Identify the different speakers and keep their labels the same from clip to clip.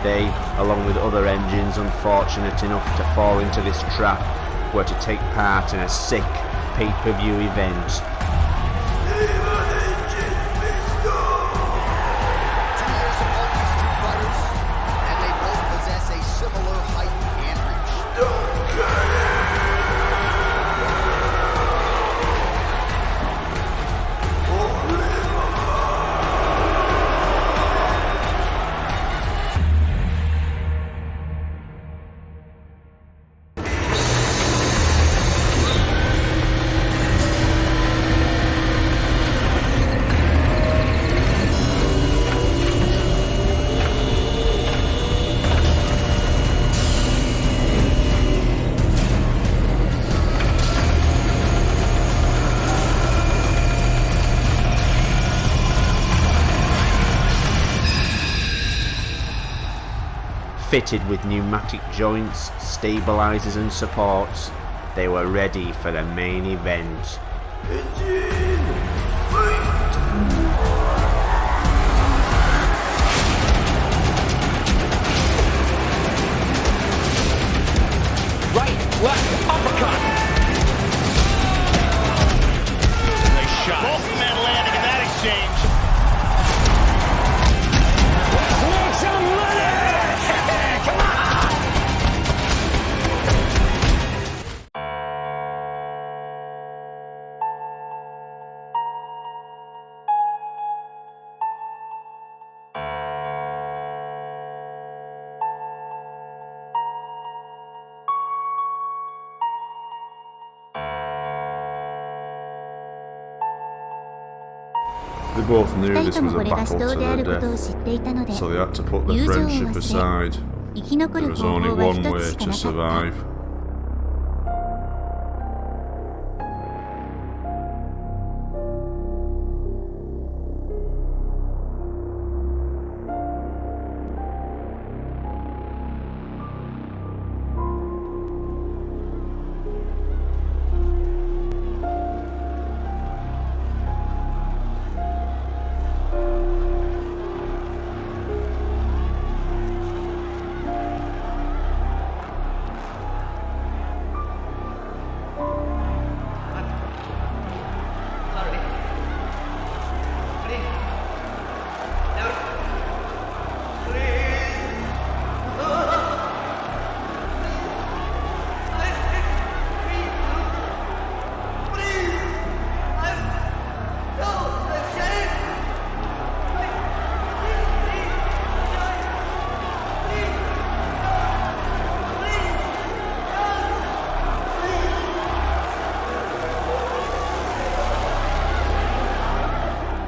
Speaker 1: They, along with other engines unfortunate enough to fall into this trap, were to take part in a sick pay-per-view event. Fitted with pneumatic joints, stabilizers and supports, they were ready for the main event. Engine, fight!
Speaker 2: Right, left, uppercut! Nice shot. Both men landing in that exchange. Want some money? Come on!
Speaker 3: They both knew this was a battle to the death, so they had to put their friendship aside. There was only one way to survive.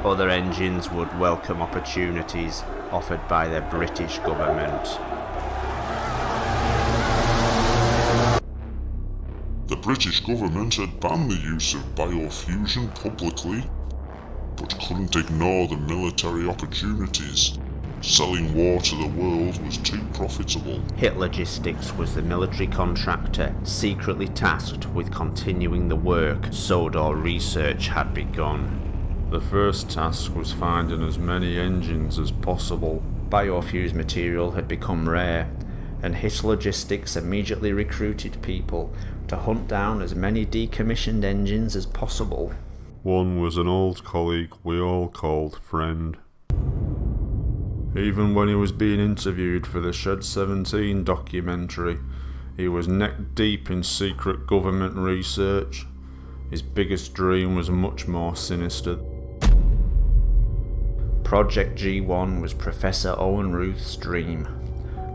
Speaker 1: Other engines would welcome opportunities offered by the British government.
Speaker 3: The British government had banned the use of biofusion publicly, but couldn't ignore the military opportunities. Selling war to the world was too profitable.
Speaker 1: Hitlogistics was the military contractor secretly tasked with continuing the work Sodor research had begun.
Speaker 3: The first task was finding as many engines as possible.
Speaker 1: Biofused material had become rare, and Hitlogistics immediately recruited people to hunt down as many decommissioned engines as possible.
Speaker 3: One was an old colleague we all called friend. Even when he was being interviewed for the Shed 17 documentary, he was neck deep in secret government research. His biggest dream was much more sinister.
Speaker 1: Project G1 was Professor Owen Ruth's dream,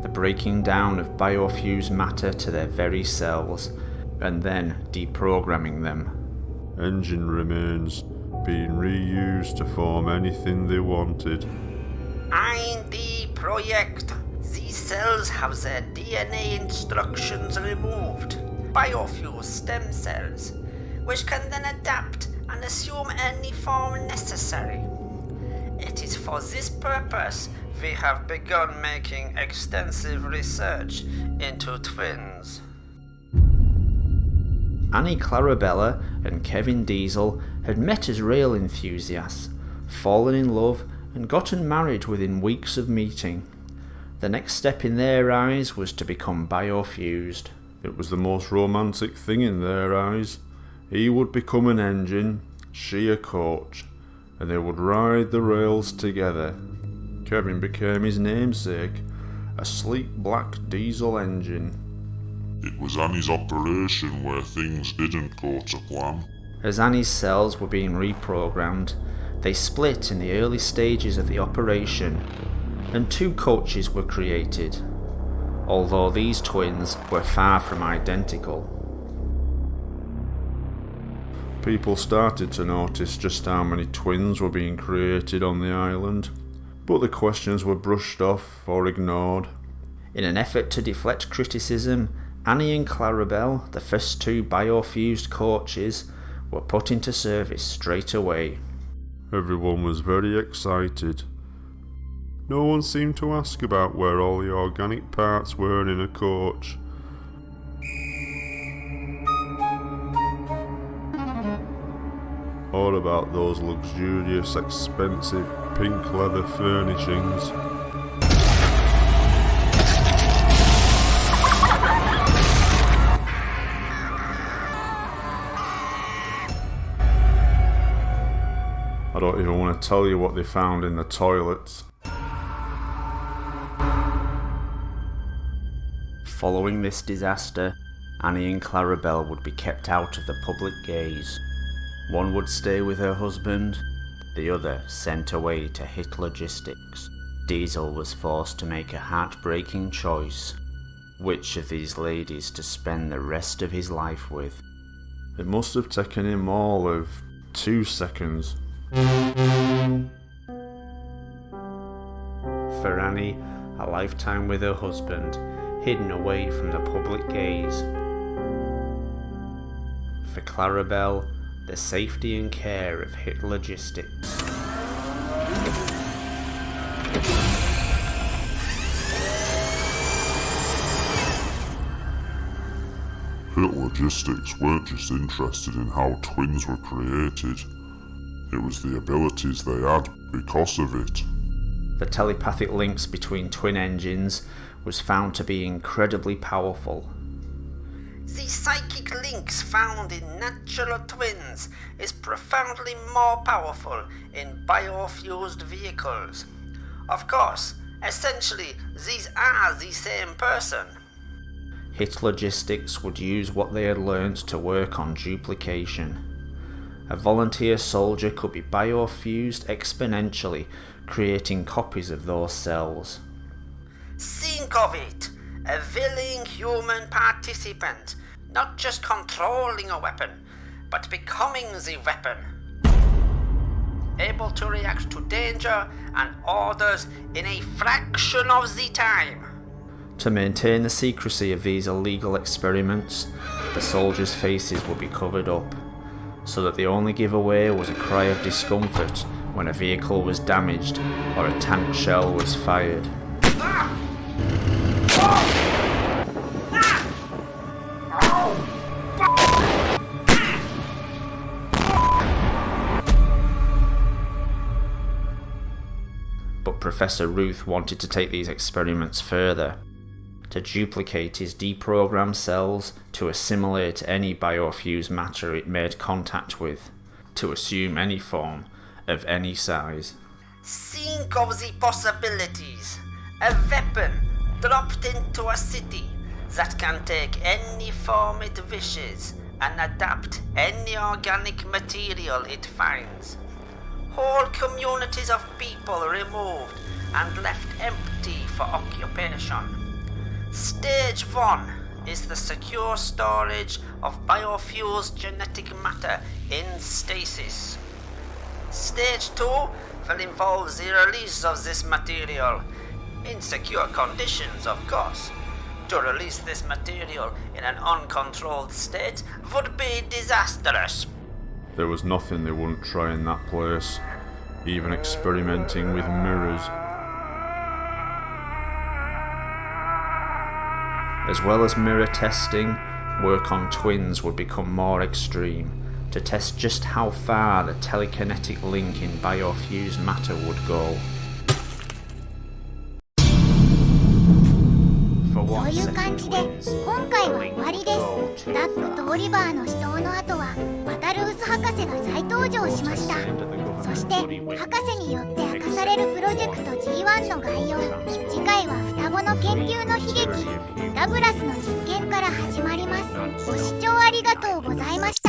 Speaker 1: the breaking down of biofused matter to their very cells, and then deprogramming them.
Speaker 3: Engine remains being reused to form anything they wanted.
Speaker 4: In the project, these cells have their DNA instructions removed, biofused stem cells, which can then adapt and assume any form necessary. It is for this purpose we have begun making extensive research into twins.
Speaker 1: Annie Clarabella and Kevin Diesel had met as rail enthusiasts, fallen in love and gotten married within weeks of meeting. The next step in their eyes was to become biofused.
Speaker 5: It was the most romantic thing in their eyes. He would become an engine, she a coach, and they would ride the rails together. Kevin became his namesake, a sleek black diesel engine.
Speaker 3: It was Annie's operation where things didn't go to plan.
Speaker 1: As Annie's cells were being reprogrammed, they split in the early stages of the operation, and 2 coaches were created, although these twins were far from identical.
Speaker 5: People started to notice just how many twins were being created on the island, but the questions were brushed off or ignored.
Speaker 1: In an effort to deflect criticism, Annie and Clarabelle, the first 2 biofused coaches, were put into service straight away.
Speaker 5: Everyone was very excited. No one seemed to ask about where all the organic parts were in a coach. Or about those luxurious, expensive pink leather furnishings. I don't even want to tell you what they found in the toilets.
Speaker 1: Following this disaster, Annie and Clarabelle would be kept out of the public gaze. One would stay with her husband, the other sent away to Hitlergistics. Diesel was forced to make a heartbreaking choice: which of these ladies to spend the rest of his life with.
Speaker 5: It must have taken him all of 2 seconds.
Speaker 1: For Annie, a lifetime with her husband, hidden away from the public gaze. For Clarabelle, the safety and care of Hitlergistics.
Speaker 3: Hitlergistics weren't just interested in how twins were created. It was the abilities they had because of it.
Speaker 1: The telepathic links between twin engines was found to be incredibly powerful.
Speaker 4: The psychic links found in natural twins is profoundly more powerful in biofused vehicles. Of course, essentially, these are the same person.
Speaker 1: Hitlergistics would use what they had learnt to work on duplication. A volunteer soldier could be biofused exponentially, creating copies of those cells.
Speaker 4: Think of it! A willing human participant, not just controlling a weapon, but becoming the weapon. Able to react to danger and orders in a fraction of the time.
Speaker 1: To maintain the secrecy of these illegal experiments, the soldiers' faces would be covered up, so that the only giveaway was a cry of discomfort when a vehicle was damaged or a tank shell was fired. But Professor Ruth wanted to take these experiments further, to duplicate his deprogrammed cells to assimilate any biofused matter it made contact with, to assume any form of any size.
Speaker 4: Think of the possibilities. A weapon dropped into a city that can take any form it wishes and adapt any organic material it finds. Whole communities of people removed and left empty for occupation. Stage 1 is the secure storage of biofused genetic matter in stasis. Stage 2 will involve the release of this material, in secure conditions of course. To release this material in an uncontrolled state would be disastrous.
Speaker 5: There was nothing they wouldn't try in that place, even experimenting with mirrors.
Speaker 1: As well as mirror testing, work on twins would become more extreme, to test just how far the telekinetic link in biofused matter would go.
Speaker 6: そういう感じで今回は終わりです。ダックとオリバーの死闘の後はワタルース博士が再登場しました。そして博士によって明かされるプロジェクト G1 の概要、次回は双子の研究の悲劇ダグラスの実験から始まります。ご視聴ありがとうございました。